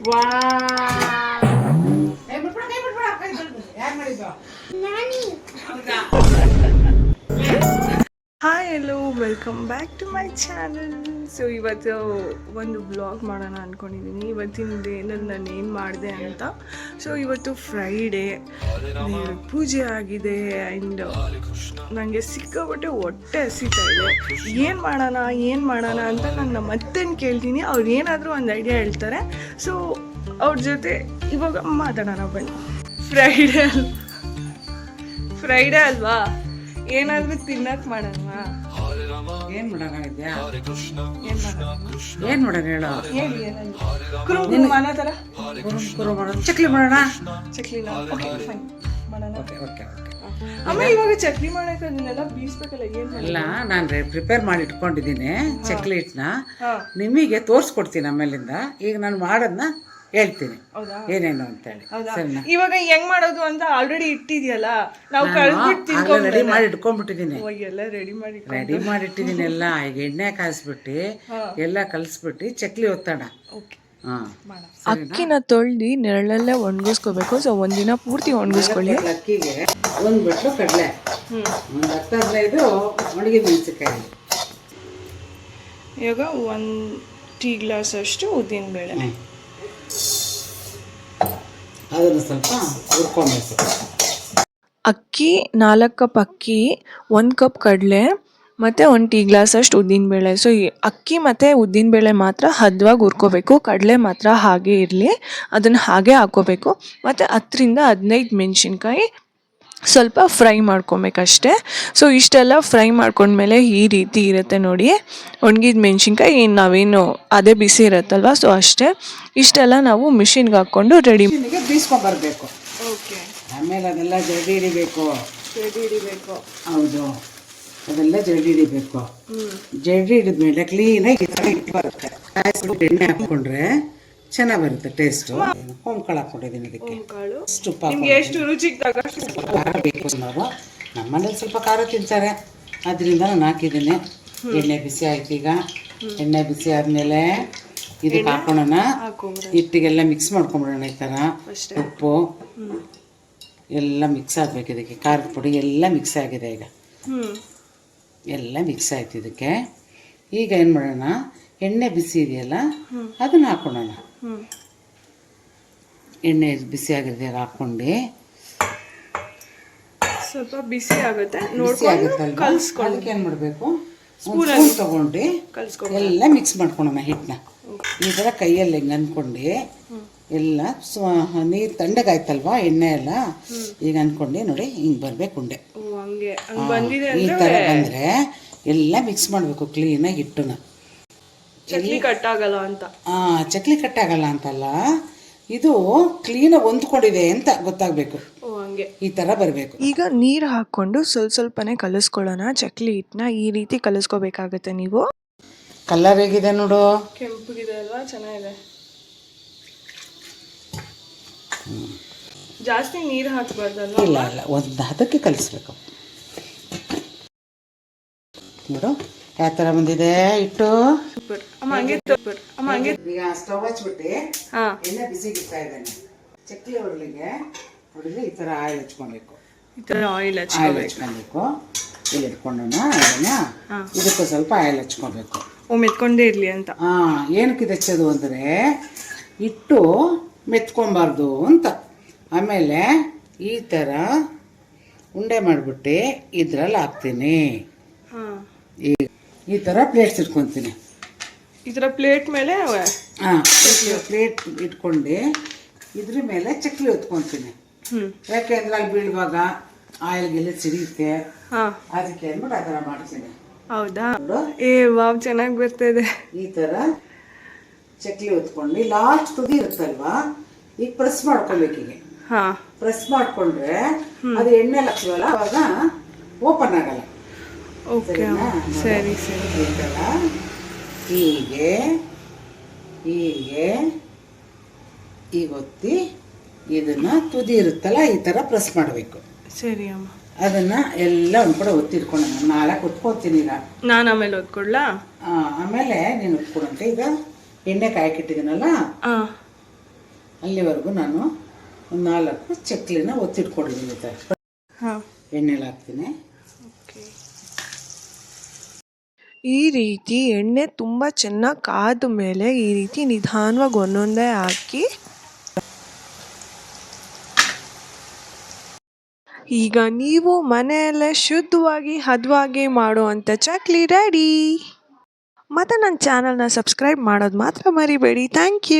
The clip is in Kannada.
ವಾ hi hello welcome back to my channel. So ಇವತ್ತು ಒಂದು ವ್ಲಾಗ್ ಮಾಡೋಣ ಅಂದ್ಕೊಂಡಿದ್ದೀನಿ. ಇವತ್ತಿನ ಡೇನಲ್ಲಿ ನಾನು ಏನು ಮಾಡಿದೆ ಅಂತ. ಸೊ ಇವತ್ತು ಫ್ರೈಡೇ, ಪೂಜೆ ಆಗಿದೆ ಆ್ಯಂಡ್ ನನಗೆ ಸಿಕ್ಕಾಪಟ್ಟೆ ಹೊಟ್ಟೆ ಹಸಿತಾ ಇದೆ. ಏನು ಮಾಡೋಣ ಅಂತ ನಾನು ನಮ್ಮ ಅತ್ತೆನ ಕೇಳ್ತೀನಿ. ಅವ್ರು ಏನಾದರೂ ಒಂದು ಐಡಿಯಾ ಹೇಳ್ತಾರೆ. ಸೊ ಅವ್ರ ಜೊತೆ ಇವಾಗ ಮಾತಾಡೋಣ ಬನ್ನಿ. ಫ್ರೈಡೇ ಅಲ್ವಾ, ಏನಾದ್ರೂ ತಿನ್ನಕ್ ಮಾಡೋಣವಾ? ಏನ್ ಮಾಡೋಣ ಇದ್ಯಾ? ಏನ್ ಮಾಡೋಣ ಹೇಳು. ಚಕ್ಲಿ ಮಾಡೋಣ. ಚಕ್ಲಿನ ಅಮ್ಮ, ಇವಾಗ ಚಕ್ಲಿ ಮಾಡಕ್ಕೆ ಅದನ್ನೆಲ್ಲ ಬೀಸ್ಬೇಕಲ್ಲ, ಏನ್ ಇಲ್ಲ ನಾನು ಪ್ರಿಪೇರ್ ಮಾಡಿ ಇಟ್ಕೊಂಡಿದ್ದೀನಿ ಚಕ್ಲಿ ಹಿಟ್ಟನ್ನ. ನಿಮಗೆ ತೋರಿಸ್ಕೊಡ್ತೀನಿ ಆಮೇಲಿಂದ. ಈಗ ನಾನು ಮಾಡೋದನ್ನ ಹೇಳ್ತೀನಿ ಏನೇನು ಅಂತೇಳಿ. ಇವಾಗ ಹೆಂಗ್ ಮಾಡೋದು ಅಂತ ಆಲ್ರೆಡಿ ಇಟ್ಟಿದ್ಯಲ್ಲ, ನಾವು ಕಳ್ದ್ಬಿಟ್ಟು ರೆಡಿ ಮಾಡಿ ಇಟ್ಕೊಂಡ್ಬಿಟ್ಟಿದ್ದೀನಿ. ಎಲ್ಲ ರೆಡಿ ಮಾಡಿ ಇಟ್ಟಿದ್ದೀನಿ ಎಲ್ಲ. ಈಗ ಎಣ್ಣೆ ಕಾಯಿಸ್ಬಿಟ್ಟು ಎಲ್ಲ ಕಲಿಸ್ಬಿಟ್ಟು ಚಕ್ಲಿ ಒತ್ತೋಣ. ಅಕ್ಕಿನ ತೊಳ್ದು ನೆರಳಲ್ಲೇ ಒಣಗಿಸ್ಕೋಬೇಕು. ಸೊ ಒಂದಿನ ಪೂರ್ತಿ ಒಣಗಿಸ್ಕೊಳ್ಳಿ. ಅಕ್ಕಿಗೆ ಒಂದು ಬಟ್ಲು ಕಡಲೆ, ಒಂದು 10-15 ಒಣಗಿ ಮೆಣಸಿನಕಾಯಿ, ಇವಾಗ 1 ಟೀ ಗ್ಲಾಸ್ ಅಷ್ಟು ಉದ್ದಿನ ಬೇಳೆ, ಅದನ್ನು ಸ್ವಲ್ಪ ಹುರ್ಕೊಬೇಕು. ಅಕ್ಕಿ 4 ಕಪ್ ಅಕ್ಕಿ, 1 ಕಪ್ ಕಡಲೆ ಮತ್ತು 1 ಟೀ ಗ್ಲಾಸ್ ಅಷ್ಟು ಉದ್ದಿನಬೇಳೆ. ಸೊ ಅಕ್ಕಿ ಮತ್ತು ಉದ್ದಿನಬೇಳೆ ಮಾತ್ರ ಹದವಾಗಿ ಹುರ್ಕೋಬೇಕು. ಕಡಲೆ ಮಾತ್ರ ಹಾಗೆ ಇರಲಿ, ಅದನ್ನು ಹಾಗೆ ಹಾಕ್ಕೋಬೇಕು. ಮತ್ತು 10-15 ಮೆಣಸಿನ್ಕಾಯಿ ಸ್ವಲ್ಪ ಫ್ರೈ ಮಾಡ್ಕೊಬೇಕಷ್ಟೆ. ಸೊ ಇಷ್ಟೆಲ್ಲ ಫ್ರೈ ಮಾಡ್ಕೊಂಡ್ಮೇಲೆ ಈ ರೀತಿ ಇರುತ್ತೆ ನೋಡಿ, ಒಣಗಿದ ಮೆಣಸಿನ್ಕಾಯಿ. ನಾವೇನು ಅದೇ ಬಿಸಿ ಇರುತ್ತಲ್ವ, ಸೊ ಅಷ್ಟೇ. ಇಷ್ಟೆಲ್ಲ ನಾವು ಮಿಷಿನ್ಗೆ ಹಾಕ್ಕೊಂಡು ರೆಡಿ ಬೀಸ್ಕೊಂಡ್ಬರ್ಬೇಕು. ಓಕೆ. ಆಮೇಲೆ ಅದೆಲ್ಲ ಜಲ್ದಿ ಹಿಡಿಬೇಕು. ಹೌದು, ಅದೆಲ್ಲ ಜಲ್ದಿ ಹಿಡಿಬೇಕು. ಜಲ್ದಿ ಹಿಡಿದ್ಮೇಲೆ ಕ್ಲೀನಾಗಿ ಬರುತ್ತೆ. ಎಣ್ಣೆ ಹಾಕ್ಕೊಂಡ್ರೆ ಚೆನ್ನಾಗಿ ಬರುತ್ತೆ ಟೇಸ್ಟು. ಹೋಮ್ಕಾಳು ಹಾಕ್ಕೊಂಡಿದ್ದೀನಿ ಇದಕ್ಕೆ. ಎಷ್ಟು ರುಚಿಗೆ ಖಾರ ಬೇಕು ನಾವು. ನಮ್ಮನೇಲಿ ಸ್ವಲ್ಪ ಖಾರ ತಿಂತಾರೆ, ಅದರಿಂದ ನಾನು ಹಾಕಿದ್ದೀನಿ. ಎಣ್ಣೆ ಬಿಸಿ ಆಯ್ತು. ಈಗ ಎಣ್ಣೆ ಬಿಸಿ ಆದಮೇಲೆ ಇದಕ್ಕೆ ಹಾಕೋಣ. ಹಿಟ್ಟಿಗೆಲ್ಲ ಮಿಕ್ಸ್ ಮಾಡ್ಕೊಂಬಿಡೋಣ. ಈ ಥರ ಉಪ್ಪು ಎಲ್ಲ ಮಿಕ್ಸ್ ಆಗಬೇಕು. ಇದಕ್ಕೆ ಖಾರದ ಪುಡಿ ಎಲ್ಲ ಮಿಕ್ಸ್ ಆಗಿದೆ. ಈಗ ಎಲ್ಲ ಮಿಕ್ಸ್ ಆಯ್ತು ಇದಕ್ಕೆ. ಈಗ ಏನು ಮಾಡೋಣ, ಎಣ್ಣೆ ಬಿಸಿ ಇದೆಯಲ್ಲ ಅದನ್ನು ಹಾಕೊಳ್ಳೋಣ. ಎಣ್ಣೆ ಬಿಸಿ ಆಗಿದೆಯಲ್ಲ ಹಾಕ್ಕೊಂಡು ಸ್ವಲ್ಪ ಬಿಸಿ ಆಗುತ್ತೆ, ಅದಕ್ಕೆ ಏನು ಮಾಡಬೇಕು, ಸ್ಪೂನ್ ತಗೊಂಡು ಎಲ್ಲ ಮಿಕ್ಸ್ ಮಾಡ್ಕೊಳೋಣ ಹಿಟ್ಟನ್ನ. ಈ ಥರ ಕೈಯಲ್ಲಿ ಹಿಂಗೆ ಅಂದ್ಕೊಂಡು ಎಲ್ಲ ನೀರು ತಣ್ಣಗಾಯ್ತಲ್ವಾ ಎಣ್ಣೆ ಎಲ್ಲ. ಈಗ ಅಂದ್ಕೊಂಡು ನೋಡಿ ಹಿಂಗೆ ಬರಬೇಕು ಉಂಡೆ. ಈ ಥರ ಬಂದರೆ ಎಲ್ಲ ಮಿಕ್ಸ್ ಮಾಡಬೇಕು ಕ್ಲೀನಾಗಿ ಹಿಟ್ಟನ್ನ. ಚಕ್ಲಿ ಕಟ್ಟಾಗಲ್ಲ ಅಂತ. ಚಕ್ಲಿ ಕಟ್ಟಾಗಲ್ಲ ಅಂತಲ್ಲ, ಇದು ಕ್ಲೀನಾಗಿ ಹೊಂದ್ಕೊಂಡಿದೆ ಅಂತ ಗೊತ್ತಾಗಬೇಕು. ಈ ಥರ ಬರಬೇಕು. ಈಗ ನೀರು ಹಾಕ್ಕೊಂಡು ಸ್ವಲ್ಪನೇ ಕಲಿಸ್ಕೊಳ್ಳೋಣ ಚಕ್ಲಿ ಹಿಟ್ಟನ್ನ. ಈ ರೀತಿ ಕಲಿಸ್ಕೋಬೇಕಾಗತ್ತೆ ನೀವು. ಕಲರ್ ಹೇಗಿದೆ ನೋಡು, ಕೆಂಪಗಿದೆ ಅಲ್ವಾ, ಚೆನ್ನಾಗಿದೆ. ಜಾಸ್ತಿ ನೀರು ಹಾಕಬಾರ್ದಲ್ವಾ? ಇಲ್ಲ ಒಂದು ಹದಕ್ಕೆ ಕಲಿಸ್ಬೇಕು ನೋಡು ಯಾವ ಥರ ಬಂದಿದೆ ಹಿಟ್ಟು. ಈಗ ಸ್ಟವ್ ಹಚ್ಬಿಟ್ಟು ಎಣ್ಣೆ ಬಿಸಿಗೆ ಇಡ್ತಾ ಇದ್ದೇನೆ. ಚಕ್ಲಿ ಹೊರಲಿಗೆ ಹೊಡೆದು ಈ ಥರ ಆಯಿಲ್ ಹಚ್ಕೊಬೇಕು. ಆಯಿಲ್ ಹಚ್ಕೊಬೇಕು. ಇಲ್ಲಿ ಇಟ್ಕೊಂಡೋಣ ಅದನ್ನ. ಇದಕ್ಕೂ ಸ್ವಲ್ಪ ಆಯಿಲ್ ಹಚ್ಕೊಬೇಕು. ಮೆತ್ಕೊಂಡೇ ಇರಲಿ ಅಂತ. ಏನಕ್ಕೆ ಹಚ್ಚೋದು ಅಂದರೆ ಹಿಟ್ಟು ಮೆತ್ಕೊಬಾರ್ದು ಅಂತ. ಆಮೇಲೆ ಈ ಥರ ಉಂಡೆ ಮಾಡಿಬಿಟ್ಟು ಇದ್ರಲ್ಲಿ ಹಾಕ್ತೀನಿ. ಈ ಥರ ಪ್ಲೇಟ್ಸ್ ಇಟ್ಕೊತೀನಿ. ಈ ಥರ ಪ್ಲೇಟ್ ಮೇಲೆ ಪ್ಲೇಟ್ ಇಟ್ಕೊಂಡು ಇದ್ರ ಮೇಲೆ ಚಕ್ಲಿ ಹೊತ್ಕೊತೀನಿ. ಯಾಕೆಂದ್ರೆ ಅಲ್ಲಿ ಬೀಳುವಾಗ ಆಯಿಲ್ಗೆಲ್ಲ ಸಿಡಿಯುತ್ತೆ, ಅದಕ್ಕೆ ಅಂದ್ಬಿಟ್ಟು ಆ ಥರ ಮಾಡ್ತೀನಿ. ಹೌದಾ? ವಾವ್, ಚೆನ್ನಾಗಿ ಬರ್ತಾ ಇದೆ. ಈ ಥರ ಚಕ್ಲಿ ಹೊತ್ಕೊಂಡು ಲಾಸ್ಟ್ ತುದಿ ಇರುತ್ತಲ್ವಾ, ಈಗ ಪ್ರೆಸ್ ಮಾಡ್ಕೊಬೇಕು. ಹೀಗೆ ಪ್ರೆಸ್ ಮಾಡ್ಕೊಂಡ್ರೆ ಅದು ಎಣ್ಣೆ ಹಾಕ್ತೀವಲ್ಲ ಅವಾಗ ಓಪನ್ ಆಗಲ್ಲ. ಓಕೆ, ಸರಿ ಸರಿ. ಹೀಗೆ ಹೀಗೆ ಈಗ ಒತ್ತಿ ಇದನ್ನ ತುದಿ ಇರುತ್ತಲ್ಲ ಈ ಥರ ಪ್ರೆಸ್ ಮಾಡಬೇಕು. ಸರಿ ಅಮ್ಮ. ಅದನ್ನ ಎಲ್ಲ ಒಂದು ಕಡೆ ಒತ್ತಿಟ್ಕೊಂಡು 4 ಒತ್ಕೊತೀನಿ. ಈಗ ನಾನು ಆಮೇಲೆ ಒತ್ಕೊಡ್ಲಾ? ಆಮೇಲೆ ನೀನು ಒತ್ಕೊಡಂತೆ. ಈಗ ಎಣ್ಣೆ ಕಾಯಕ್ಕಿಟ್ಟಿದ್ದೀನಲ್ಲ ಅಲ್ಲಿವರೆಗೂ ನಾನು ಒಂದು 4 ಚಕ್ಲಿನ ಒತ್ತಿಟ್ಕೊಂಡಿದ್ದೀನಿ ಸರ್. ಹಾಂ, ಎಣ್ಣೆಲಿ ಹಾಕ್ತೀನಿ. ಈ ರೀತಿ ಎಣ್ಣೆ ತುಂಬ ಚೆನ್ನಾಗಿ ಕಾದ ಮೇಲೆ ಈ ರೀತಿ ನಿಧಾನವಾಗಿ ಒಂದೊಂದೇ ಹಾಕಿ ಈಗ ನೀವು ಮನೆಯಲ್ಲೇ ಶುದ್ಧವಾಗಿ ಹದವಾಗಿ ಮಾಡುವಂಥ ಚಕ್ಲಿ ರೆಡಿ. ಮತ್ತು ನನ್ನ ಚಾನಲ್ನ ಸಬ್ಸ್ಕ್ರೈಬ್ ಮಾಡೋದು ಮಾತ್ರ ಮರಿಬೇಡಿ. Thank you.